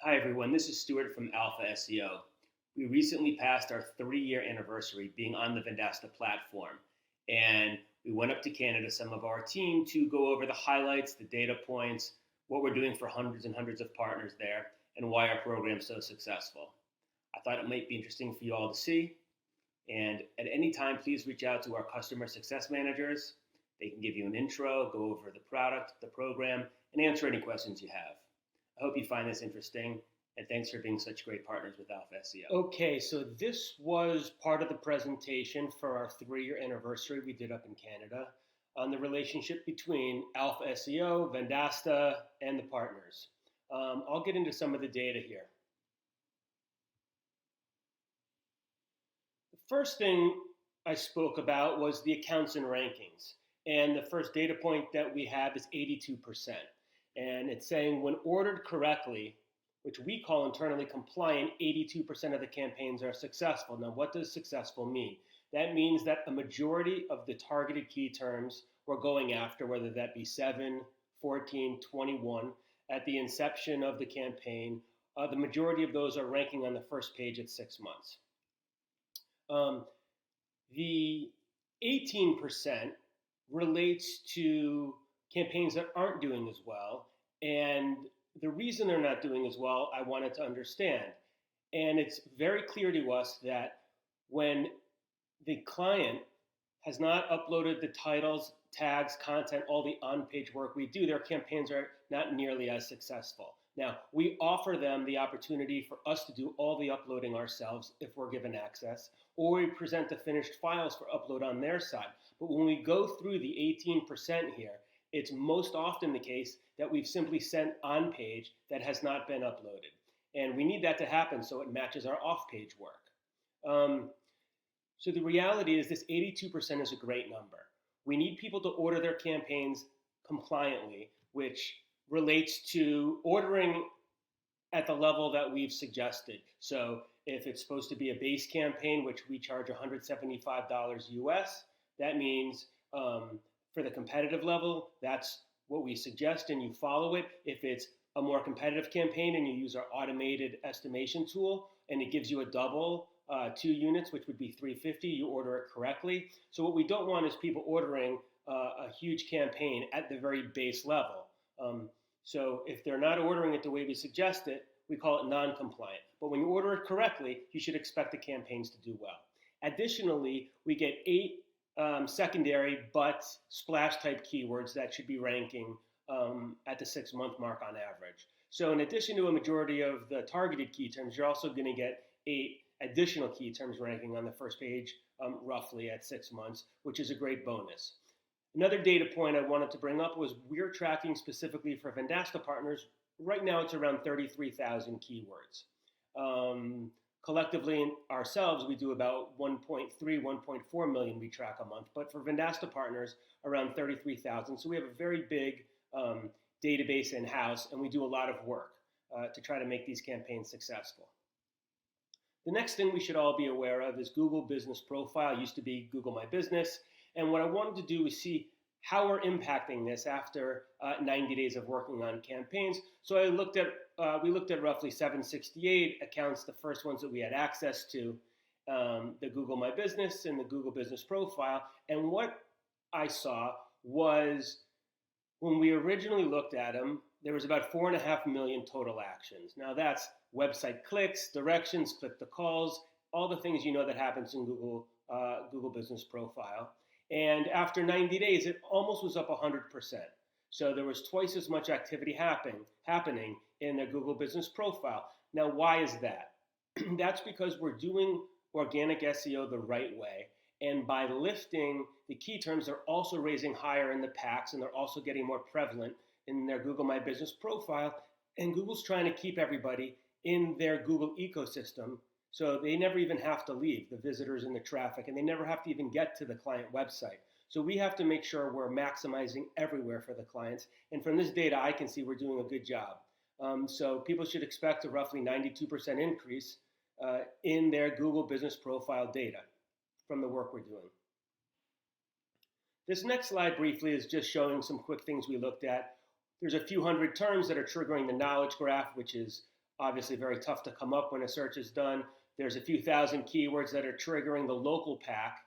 Hi everyone, this is Stuart from Alpha SEO. We recently passed our 3-year anniversary being on the Vendasta platform, and we went up to Canada, some of our team, to go over the highlights, the data points, what we're doing for hundreds and hundreds of partners there, and why our program's so successful. I thought it might be interesting for you all to see, and at any time, please reach out to our customer success managers. They can give you an intro, go over the product, the program, and answer any questions you have. I hope you find this interesting, and thanks for being such great partners with Alpha SEO. Okay, so this was part of the presentation for our 3-year anniversary we did up in Canada on the relationship between Alpha SEO, Vendasta, and the partners. I'll get into some of the data here. The first thing I spoke about was the accounts and rankings. And the first data point that we have is 82%. And it's saying when ordered correctly, which we call internally compliant, 82% of the campaigns are successful. Now, what does successful mean? That means that a majority of the targeted key terms we're going after, whether that be 7, 14, 21, at the inception of the campaign, the majority of those are ranking on the first page at 6 months. The 18% relates to campaigns that aren't doing as well, and the reason they're not doing as well, I wanted to understand. And it's very clear to us that when the client has not uploaded the titles, tags, content, all the on-page work we do, their campaigns are not nearly as successful. Now, we offer them the opportunity for us to do all the uploading ourselves if we're given access, or we present the finished files for upload on their side. But when we go through the 18% here, it's most often the case that we've simply sent on page that has not been uploaded. And we need that to happen so it matches our off-page work. So the reality is this 82% is a great number. We need people to order their campaigns compliantly, which relates to ordering at the level that we've suggested. So if it's supposed to be a base campaign, which we charge $175 US, that means for the competitive level, that's what we suggest and you follow it. If it's a more competitive campaign and you use our automated estimation tool and it gives you a double 2 units, which would be $350, you order it correctly. So what we don't want is people ordering a huge campaign at the very base level. So if they're not ordering it the way we suggest it, we call it non-compliant. But when you order it correctly, you should expect the campaigns to do well. Additionally, we get 8 secondary but splash type keywords that should be ranking at the 6-month mark on average. So in addition to a majority of the targeted key terms, you're also going to get 8 additional key terms ranking on the first page roughly at 6 months, which is a great bonus. Another data point I wanted to bring up was we're tracking specifically for Vendasta partners. Right now it's around 33,000 keywords. Collectively ourselves, we do about 1.3, 1.4 million we track a month. But for Vendasta partners, around 33,000. So we have a very big database in-house, and we do a lot of work to try to make these campaigns successful. The next thing we should all be aware of is Google Business Profile. It used to be Google My Business. And what I wanted to do is see how we're impacting this after 90 days of working on campaigns. So we looked at roughly 768 accounts, the first ones that we had access to, the Google My Business and the Google Business Profile. And what I saw was when we originally looked at them, there was about 4.5 million total actions. Now that's website clicks, directions, click to calls, all the things you know that happens in Google Business Profile. And after 90 days, it almost was up 100%. So there was twice as much activity happening in their Google Business Profile. Now, why is that? That's because we're doing organic SEO the right way. And by lifting the key terms, they're also raising higher in the packs, and they're also getting more prevalent in their Google My Business Profile. And Google's trying to keep everybody in their Google ecosystem, so they never even have to leave, the visitors and the traffic, and they never have to even get to the client website. So we have to make sure we're maximizing everywhere for the clients. And from this data, I can see we're doing a good job. So people should expect a roughly 92% increase in their Google Business Profile data from the work we're doing. This next slide briefly is just showing some quick things we looked at. There's a few hundred terms that are triggering the knowledge graph, which is obviously very tough to come up when a search is done. There's a few thousand keywords that are triggering the local pack,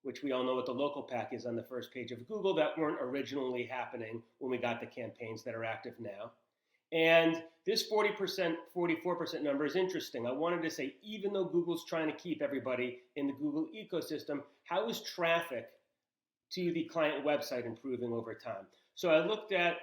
which we all know what the local pack is on the first page of Google, that weren't originally happening when we got the campaigns that are active now. And this 40%, 44% number is interesting. I wanted to say, even though Google's trying to keep everybody in the Google ecosystem, how is traffic to the client website improving over time? So I looked at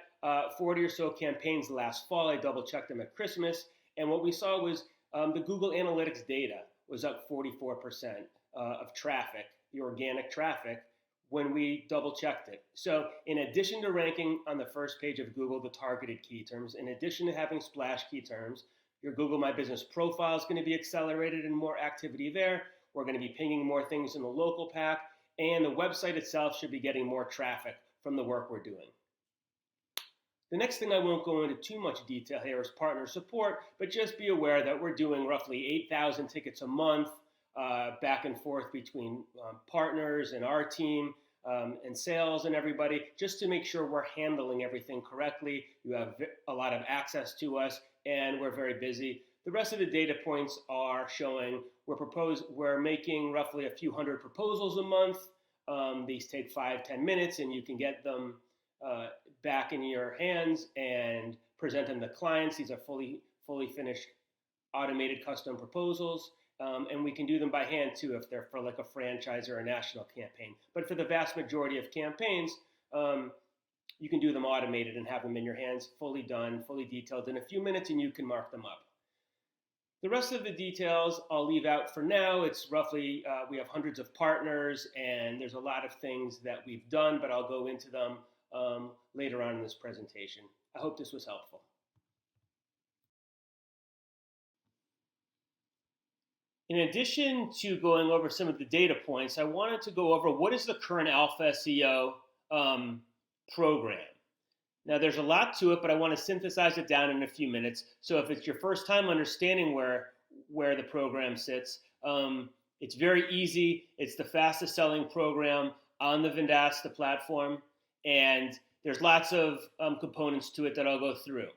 40 or so campaigns last fall. I double checked them at Christmas. And what we saw was the Google Analytics data was up 44% of traffic, the organic traffic, when we double checked it. So in addition to ranking on the first page of Google, the targeted key terms, in addition to having splash key terms, your Google My Business profile is going to be accelerated and more activity there. We're going to be pinging more things in the local pack, and the website itself should be getting more traffic from the work we're doing. The next thing I won't go into too much detail here is partner support, but just be aware that we're doing roughly 8,000 tickets a month back and forth between partners and our team and sales and everybody, just to make sure we're handling everything correctly. You have a lot of access to us, and we're very busy. The rest of the data points are showing we're making roughly a few hundred proposals a month. These take 5-10 minutes, and you can get them back in your hands and present them to clients. These are fully finished automated custom proposals. And we can do them by hand too if they're for like a franchise or a national campaign. But for the vast majority of campaigns, you can do them automated and have them in your hands, fully done, fully detailed in a few minutes, and you can mark them up. The rest of the details I'll leave out for now. It's roughly, we have hundreds of partners, and there's a lot of things that we've done, but I'll go into them later on in this presentation. I hope this was helpful. In addition to going over some of the data points, I wanted to go over what is the current Alpha SEO program. Now, there's a lot to it, but I want to synthesize it down in a few minutes. So if it's your first time understanding where the program sits, it's very easy. It's the fastest selling program on the Vendasta platform, and there's lots of components to it that I'll go through.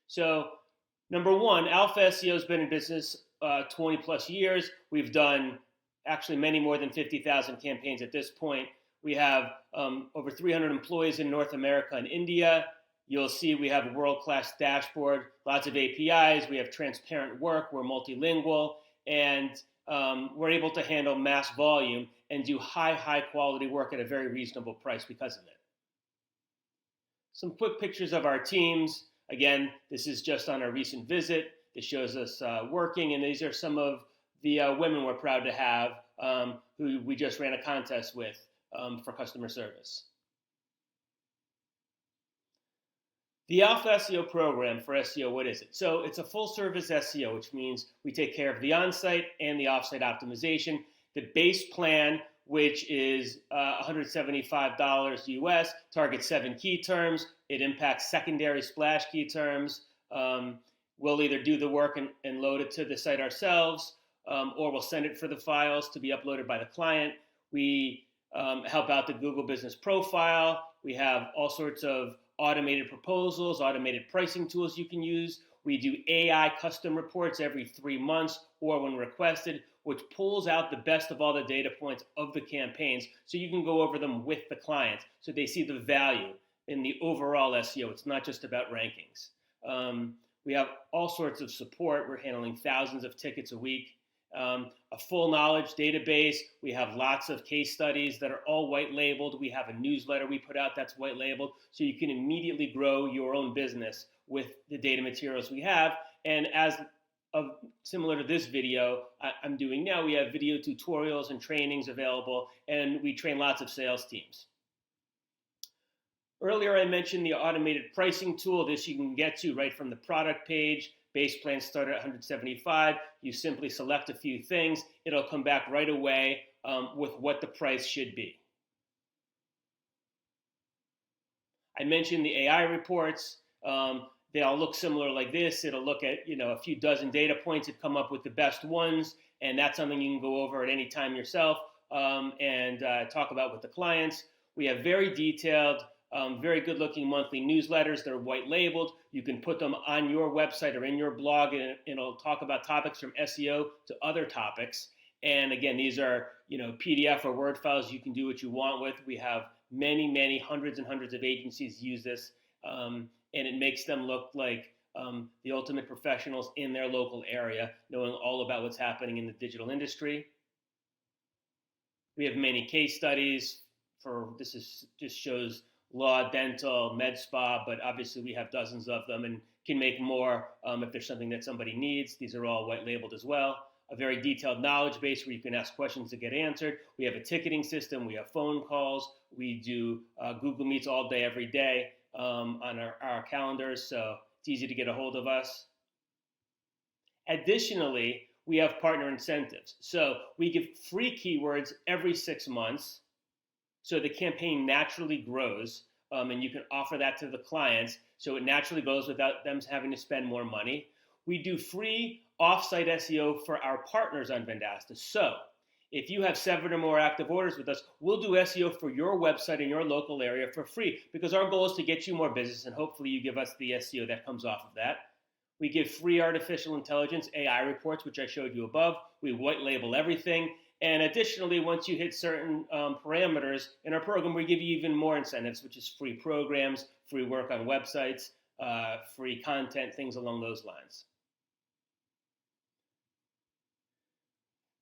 So number one, Alpha SEO has been in business 20 plus years. We've done actually many more than 50,000 campaigns at this point. We have over 300 employees in North America and India. You'll see we have a world-class dashboard, lots of APIs. We have transparent work. We're multilingual, and we're able to handle mass volume and do high quality work at a very reasonable price because of it. Some quick pictures of our teams. Again, this is just on a recent visit. This shows us working, and these are some of the women we're proud to have who we just ran a contest with for customer service. The Alpha SEO program for SEO, what is it? So it's a full-service SEO, which means we take care of the on-site and the off-site optimization. The base plan, which is $175 US, targets 7 key terms. It impacts secondary splash key terms. We'll either do the work and load it to the site ourselves, or we'll send it for the files to be uploaded by the client. We help out the Google Business Profile. We have all sorts of automated proposals, automated pricing tools you can use. We do AI custom reports every 3 months or when requested, which pulls out the best of all the data points of the campaigns so you can go over them with the clients so they see the value in the overall SEO. It's not just about rankings. We have all sorts of support. We're handling thousands of tickets a week. A full knowledge database. We have lots of case studies that are all white labeled. We have a newsletter we put out that's white labeled, so you can immediately grow your own business with the data materials we have. And as of similar to this video I'm doing now, we have video tutorials and trainings available, and we train lots of sales teams. Earlier I mentioned the automated pricing tool. This you can get to right from the product page. Base plans start at $175. You simply select a few things. It'll come back right away with what the price should be. I mentioned the AI reports. They all look similar like this. It'll look at a few dozen data points and come up with the best ones, and that's something you can go over at any time yourself and talk about with the clients. We have very detailed very good looking monthly newsletters. They're white labeled. You can put them on your website or in your blog, and it'll talk about topics from SEO to other topics. And again, these are PDF or Word files you can do what you want with. We have many hundreds and hundreds of agencies use this, and it makes them look like the ultimate professionals in their local area, knowing all about what's happening in the digital industry. We have many case studies just shows law, dental, med spa, but obviously we have dozens of them and can make more if there's something that somebody needs. These are all white labeled as well. A very detailed knowledge base where you can ask questions to get answered. We have a ticketing system. We have phone calls. We do Google Meets all day, every day on our calendars, so it's easy to get a hold of us. Additionally, we have partner incentives. So we give free keywords every 6 months, so the campaign naturally grows, and you can offer that to the clients, so it naturally goes without them having to spend more money. We do free off-site SEO for our partners on Vendasta. So if you have 7 or more active orders with us, we'll do SEO for your website in your local area for free, because our goal is to get you more business, and hopefully you give us the SEO that comes off of that. We give free artificial intelligence AI reports, which I showed you above. We white label everything. And additionally, once you hit certain parameters in our program, we give you even more incentives, which is free programs, free work on websites, free content, things along those lines.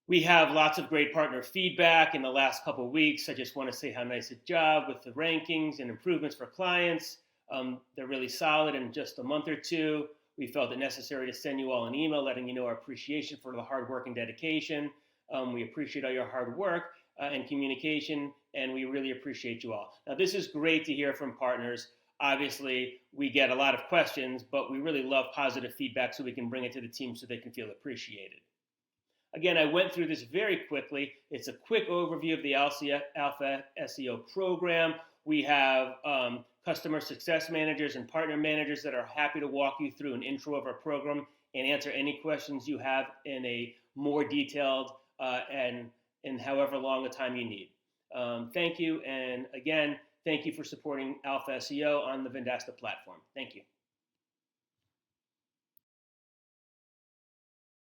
We have lots of great partner feedback in the last couple of weeks. I just want to say how nice a job with the rankings and improvements for clients. They're really solid in just a month or two. We felt it necessary to send you all an email letting you know our appreciation for the hard work and dedication. We appreciate all your hard work and communication, and we really appreciate you all. Now, this is great to hear from partners. Obviously, we get a lot of questions, but we really love positive feedback so we can bring it to the team so they can feel appreciated. Again, I went through this very quickly. It's a quick overview of the Alpha SEO program. We have customer success managers and partner managers that are happy to walk you through an intro of our program and answer any questions you have in a more detailed and in however long a time you need. Thank you, and again, thank you for supporting Alpha SEO on the Vendasta platform. Thank you.